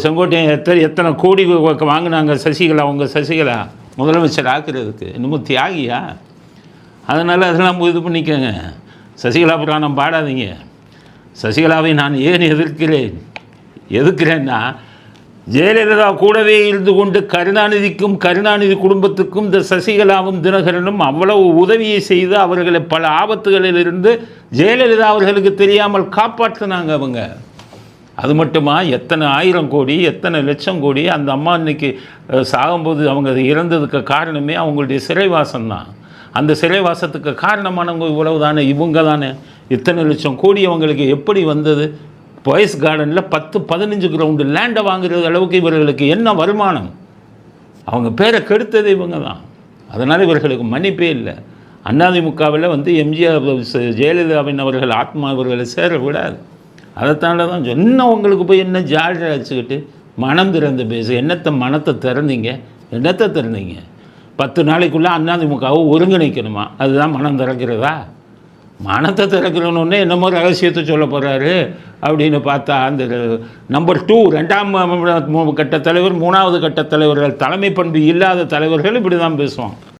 செங்கோட்டையன் எத்தனை கோடி வாங்கினாங்க சசிகலா, உங்கள் சசிகலா முதலமைச்சர் ஆக்குறதுக்கு. இன்னமும் தியாகியா? அதனால் அதெல்லாம் இது பண்ணிக்கோங்க. சசிகலா புராணம் பாடாதீங்க. சசிகலாவை நான் ஏன் எதிர்க்கிறேன்னா, ஜெயலலிதா கூடவே இருந்து கொண்டு கருணாநிதிக்கும் கருணாநிதி குடும்பத்துக்கும் இந்த சசிகலாவும் தினகரனும் அவ்வளவு உதவியை செய்து அவர்களை பல ஆபத்துகளிலிருந்து ஜெயலலிதா அவர்களுக்கு தெரியாமல் காப்பாற்றினாங்க அவங்க. அது மட்டுமா, எத்தனை 1000 கோடி எத்தனை லட்சம் கோடி அந்த அம்மா இன்னைக்கு சாகும்போது அவங்க இறந்ததுக்கு காரணமே அவங்களுடைய சிறைவாசம்தான். அந்த சிறைவாசத்துக்கு காரணமானவங்க இவ்வளவு தானே, இவங்க தானே. இத்தனை லட்சம் கோடி அவங்களுக்கு எப்படி வந்தது? பாய்ஸ் கார்டனில் 10-15 கிரவுண்டு லேண்டை வாங்குறது அளவுக்கு இவர்களுக்கு என்ன வருமானம்? அவங்க பேரை கெடுத்தது இவங்க தான். அதனால் இவர்களுக்கு மன்னிப்பே இல்லை. அதிமுகவில் எம்ஜிஆர் ஜெயலலிதாவின் அவர்கள் ஆத்மா அவர்களை சேர விடாது. அதைத்தாண்ட தான் இன்னும் உங்களுக்கு போய் என்ன ஜாலியாக வச்சுக்கிட்டு மனம் திறந்து பேசு. மனத்தை திறந்தீங்க? 10 நாளைக்குள்ளே அதிமுகவை ஒருங்கிணைக்கணுமா? அதுதான் மனம் திறக்கிறதா? மனத்தை திறக்கிறோன்னு என்னமோ ரகசியத்தை சொல்ல போகிறாரு அப்படின்னு பார்த்தா, அந்த நம்பர் 2 2ஆம் கட்ட தலைவர் 3வது கட்ட தலைவர்கள் தலைமை பண்பு இல்லாத தலைவர்கள் இப்படி தான் பேசுவாங்க.